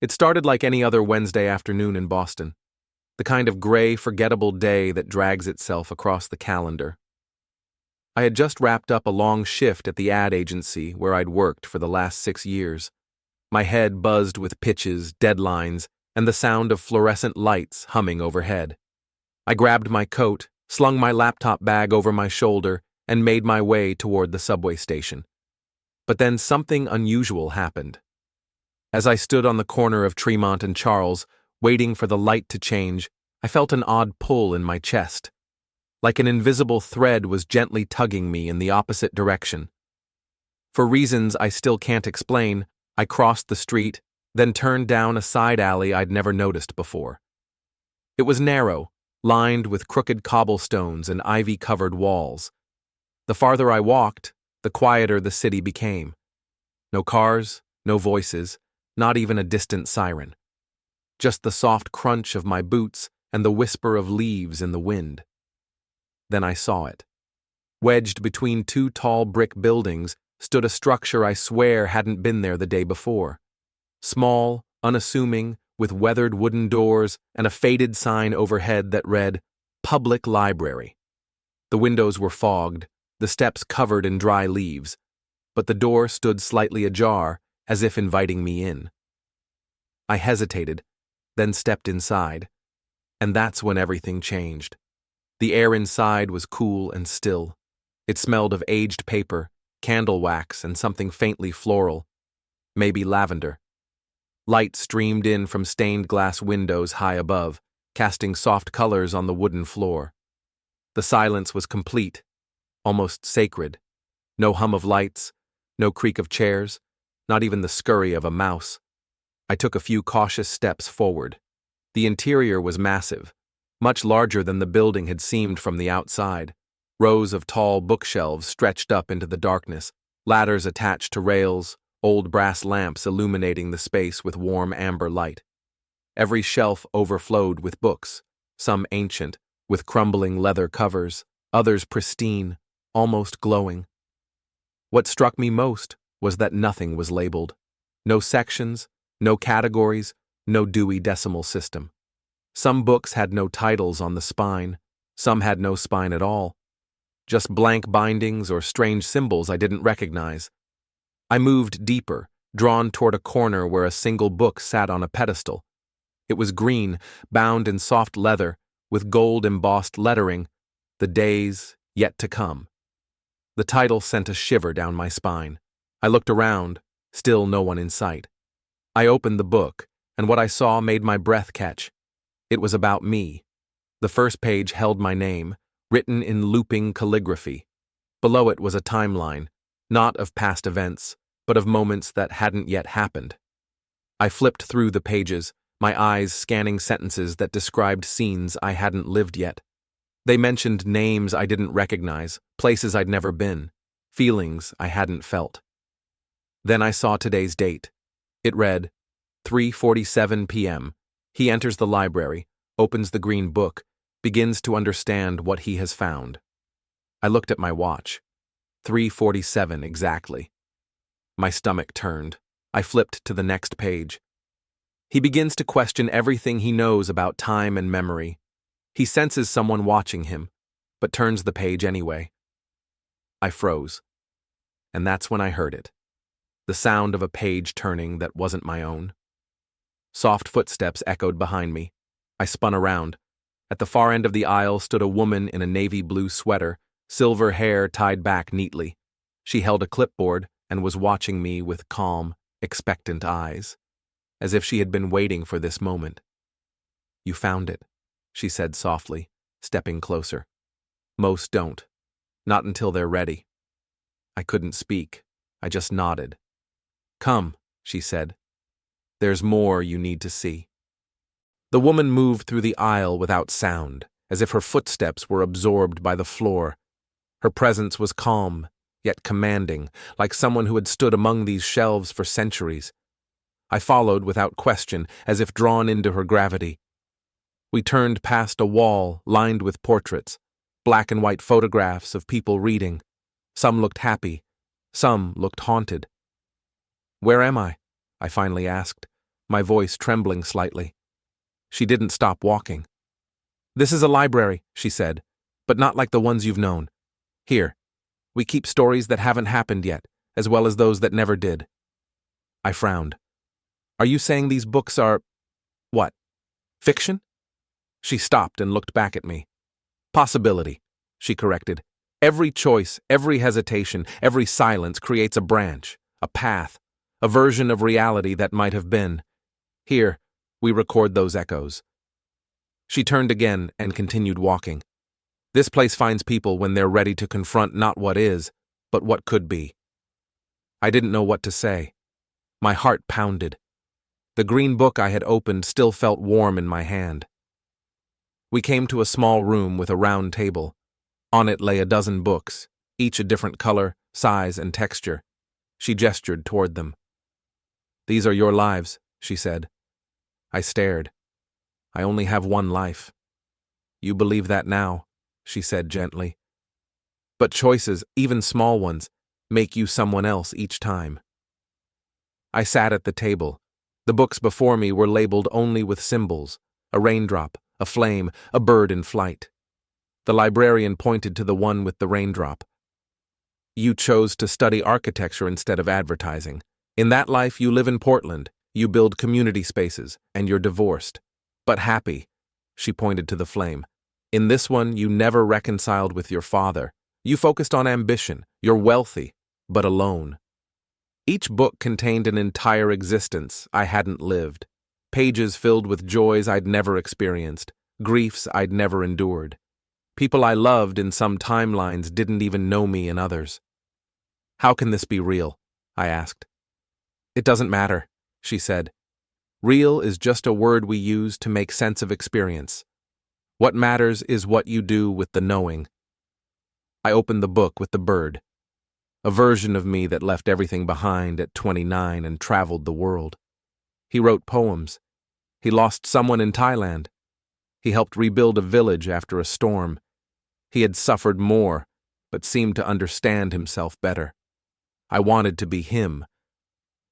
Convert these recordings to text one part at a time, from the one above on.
It started like any other Wednesday afternoon in Boston, the kind of gray, forgettable day that drags itself across the calendar. I had just wrapped up a long shift at the ad agency where I'd worked for the last 6 years. My head buzzed with pitches, deadlines, and the sound of fluorescent lights humming overhead. I grabbed my coat, slung my laptop bag over my shoulder, and made my way toward the subway station. But then something unusual happened. As I stood on the corner of Tremont and Charles, waiting for the light to change, I felt an odd pull in my chest, like an invisible thread was gently tugging me in the opposite direction. For reasons I still can't explain, I crossed the street, then turned down a side alley I'd never noticed before. It was narrow, lined with crooked cobblestones and ivy-covered walls. The farther I walked, the quieter the city became. No cars, no voices, not even a distant siren. Just the soft crunch of my boots and the whisper of leaves in the wind. Then I saw it. Wedged between 2 tall brick buildings stood a structure I swear hadn't been there the day before. Small, unassuming, with weathered wooden doors and a faded sign overhead that read, "Public Library." The windows were fogged, the steps covered in dry leaves, but the door stood slightly ajar, as if inviting me in. I hesitated, then stepped inside, and that's when everything changed. The air inside was cool and still. It smelled of aged paper, candle wax, and something faintly floral, maybe lavender. Light streamed in from stained glass windows high above, casting soft colors on the wooden floor. The silence was complete, almost sacred. No hum of lights, no creak of chairs, not even the scurry of a mouse. I took a few cautious steps forward. The interior was massive, much larger than the building had seemed from the outside. Rows of tall bookshelves stretched up into the darkness, ladders attached to rails, old brass lamps illuminating the space with warm amber light. Every shelf overflowed with books, some ancient, with crumbling leather covers, others pristine, almost glowing. What struck me most was that nothing was labeled. No sections, no categories, no Dewey Decimal System. Some books had no titles on the spine, some had no spine at all. Just blank bindings or strange symbols I didn't recognize. I moved deeper, drawn toward a corner where a single book sat on a pedestal. It was green, bound in soft leather, with gold-embossed lettering, "The Days Yet to Come." The title sent a shiver down my spine. I looked around, still no one in sight. I opened the book, and what I saw made my breath catch. It was about me. The first page held my name, written in looping calligraphy. Below it was a timeline, not of past events, but of moments that hadn't yet happened. I flipped through the pages, my eyes scanning sentences that described scenes I hadn't lived yet. They mentioned names I didn't recognize, places I'd never been, feelings I hadn't felt. Then I saw today's date. It read, 3:47 p.m. He enters the library, opens the green book, begins to understand what he has found. I looked at my watch. 3:47 exactly. My stomach turned. I flipped to the next page. He begins to question everything he knows about time and memory. He senses someone watching him, but turns the page anyway. I froze. And that's when I heard it. The sound of a page turning that wasn't my own. Soft footsteps echoed behind me. I spun around. At the far end of the aisle stood a woman in a navy blue sweater, silver hair tied back neatly. She held a clipboard and was watching me with calm, expectant eyes, as if she had been waiting for this moment. "You found it," she said softly, stepping closer. "Most don't. Not until they're ready." I couldn't speak. I just nodded. "Come," she said. "There's more you need to see." The woman moved through the aisle without sound, as if her footsteps were absorbed by the floor. Her presence was calm, yet commanding, like someone who had stood among these shelves for centuries. I followed without question, as if drawn into her gravity. We turned past a wall lined with portraits, black and white photographs of people reading. Some looked happy, some looked haunted. "Where am I?" I finally asked, my voice trembling slightly. She didn't stop walking. "This is a library," she said, "but not like the ones you've known. Here, we keep stories that haven't happened yet, as well as those that never did." I frowned. "Are you saying these books are… what? Fiction?" She stopped and looked back at me. "Possibility," she corrected. "Every choice, every hesitation, every silence creates a branch, a path, a version of reality that might have been. Here, we record those echoes." She turned again and continued walking. "This place finds people when they're ready to confront not what is, but what could be." I didn't know what to say. My heart pounded. The green book I had opened still felt warm in my hand. We came to a small room with a round table. On it lay a dozen books, each a different color, size, and texture. She gestured toward them. "These are your lives," she said. I stared. "I only have one life." "You believe that now," she said gently. "But choices, even small ones, make you someone else each time." I sat at the table. The books before me were labeled only with symbols: a raindrop, a flame, a bird in flight. The librarian pointed to the one with the raindrop. "You chose to study architecture instead of advertising. In that life, you live in Portland, you build community spaces, and you're divorced. But happy," she pointed to the flame. "In this one, you never reconciled with your father. You focused on ambition. You're wealthy, but alone." Each book contained an entire existence I hadn't lived. Pages filled with joys I'd never experienced, griefs I'd never endured. People I loved in some timelines didn't even know me in others. "How can this be real?" I asked. "It doesn't matter," she said. "Real is just a word we use to make sense of experience. What matters is what you do with the knowing." I opened the book with the bird. A version of me that left everything behind at 29 and traveled the world. He wrote poems. He lost someone in Thailand. He helped rebuild a village after a storm. He had suffered more, but seemed to understand himself better. I wanted to be him,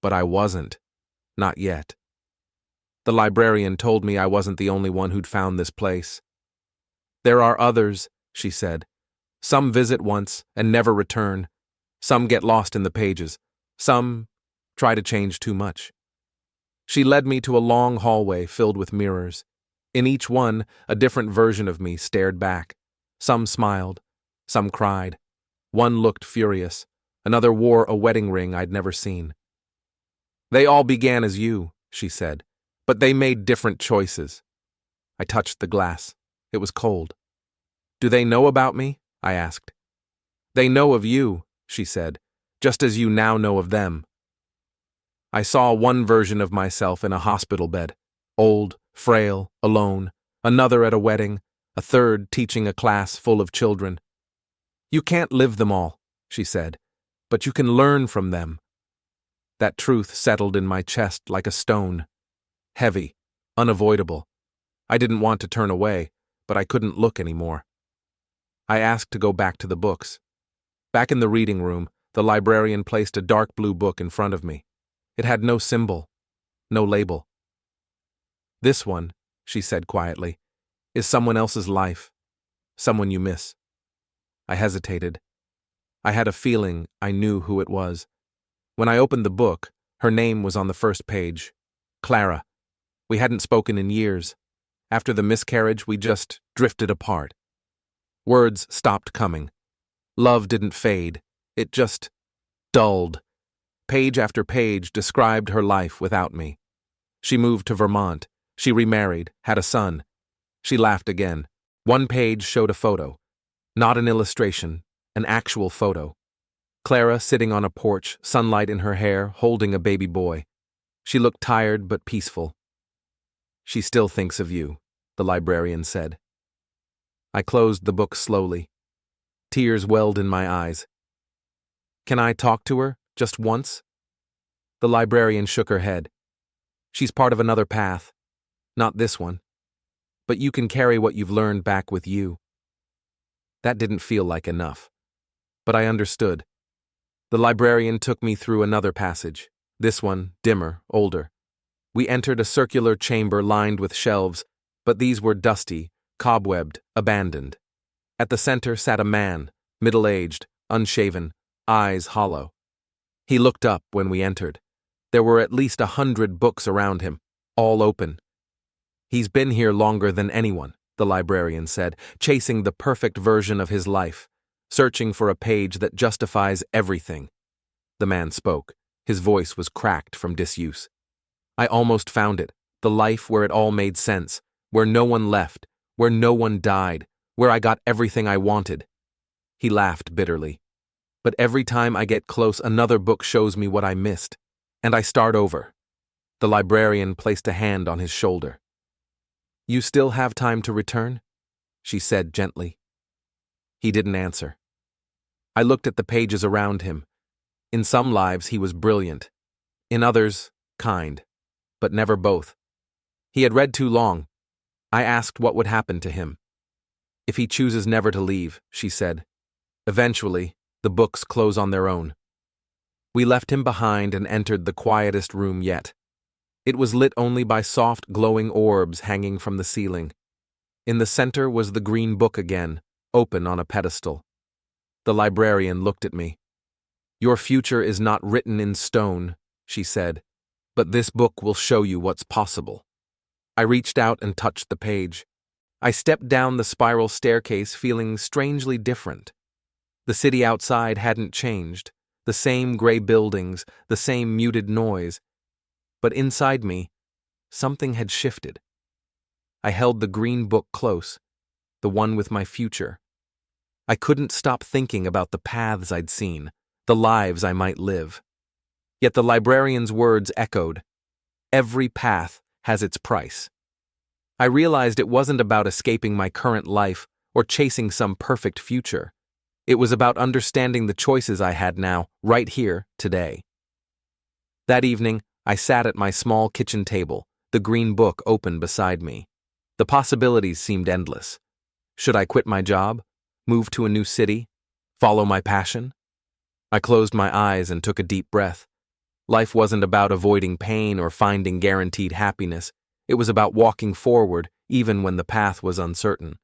but I wasn't. Not yet. The librarian told me I wasn't the only one who'd found this place. "There are others," she said. "Some visit once and never return. Some get lost in the pages. Some try to change too much." She led me to a long hallway filled with mirrors. In each one, a different version of me stared back. Some smiled. Some cried. One looked furious. Another wore a wedding ring I'd never seen. "They all began as you," she said, "but they made different choices." I touched the glass. It was cold. "Do they know about me?" I asked. "They know of you," she said, "just as you now know of them." I saw one version of myself in a hospital bed, old, frail, alone, another at a wedding, a third teaching a class full of children. "You can't live them all," she said, "but you can learn from them." That truth settled in my chest like a stone. Heavy, unavoidable. I didn't want to turn away, but I couldn't look anymore. I asked to go back to the books. Back in the reading room, the librarian placed a dark blue book in front of me. It had no symbol, no label. "This one," she said quietly, "is someone else's life, someone you miss." I hesitated. I had a feeling I knew who it was. When I opened the book, her name was on the first page. Clara. We hadn't spoken in years. After the miscarriage, we just drifted apart. Words stopped coming. Love didn't fade. It just dulled. Page after page described her life without me. She moved to Vermont. She remarried, had a son. She laughed again. One page showed a photo. Not an illustration, an actual photo. Clara sitting on a porch, sunlight in her hair, holding a baby boy. She looked tired but peaceful. "She still thinks of you," the librarian said. I closed the book slowly. Tears welled in my eyes. "Can I talk to her, just once?" The librarian shook her head. "She's part of another path. Not this one. But you can carry what you've learned back with you." That didn't feel like enough. But I understood. The librarian took me through another passage, this one dimmer, older. We entered a circular chamber lined with shelves, but these were dusty, cobwebbed, abandoned. At the center sat a man, middle-aged, unshaven, eyes hollow. He looked up when we entered. There were at least 100 books around him, all open. "He's been here longer than anyone," the librarian said, chasing the perfect version of his life, searching for a page that justifies everything. The man spoke. His voice was cracked from disuse. "I almost found it, the life where it all made sense, where no one left, where no one died, where I got everything I wanted." He laughed bitterly. "But every time I get close, another book shows me what I missed, and I start over." The librarian placed a hand on his shoulder. "You still have time to return?" she said gently. He didn't answer. I looked at the pages around him. In some lives he was brilliant. In others, kind. But never both. He had read too long. I asked what would happen to him. "If he chooses never to leave," she said. "Eventually, the books close on their own." We left him behind and entered the quietest room yet. It was lit only by soft, glowing orbs hanging from the ceiling. In the center was the green book again, open on a pedestal. The librarian looked at me. "Your future is not written in stone," she said, "but this book will show you what's possible." I reached out and touched the page. I stepped down the spiral staircase feeling strangely different. The city outside hadn't changed, the same gray buildings, the same muted noise. But inside me, something had shifted. I held the green book close, the one with my future. I couldn't stop thinking about the paths I'd seen, the lives I might live. Yet the librarian's words echoed. Every path has its price. I realized it wasn't about escaping my current life or chasing some perfect future. It was about understanding the choices I had now, right here, today. That evening, I sat at my small kitchen table, the green book open beside me. The possibilities seemed endless. Should I quit my job? Move to a new city? Follow my passion? I closed my eyes and took a deep breath. Life wasn't about avoiding pain or finding guaranteed happiness. It was about walking forward, even when the path was uncertain.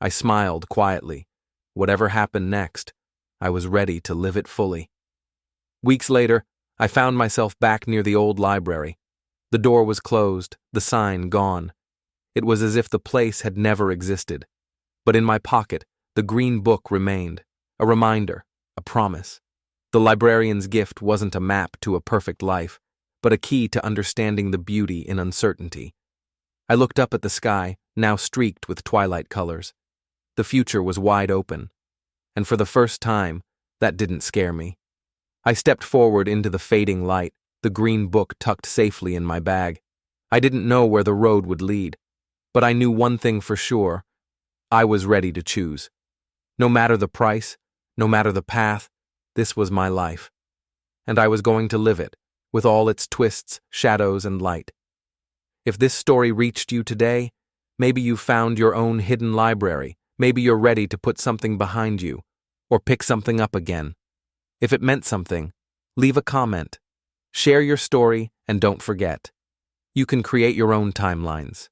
I smiled quietly. Whatever happened next, I was ready to live it fully. Weeks later, I found myself back near the old library. The door was closed, the sign gone. It was as if the place had never existed. But in my pocket, the green book remained, a reminder, a promise. The librarian's gift wasn't a map to a perfect life, but a key to understanding the beauty in uncertainty. I looked up at the sky, now streaked with twilight colors. The future was wide open, and for the first time, that didn't scare me. I stepped forward into the fading light, the green book tucked safely in my bag. I didn't know where the road would lead, but I knew one thing for sure. I was ready to choose. No matter the price, no matter the path, this was my life. And I was going to live it, with all its twists, shadows, and light. If this story reached you today, maybe you found your own hidden library. Maybe you're ready to put something behind you, or pick something up again. If it meant something, leave a comment. Share your story, and don't forget, you can create your own timelines.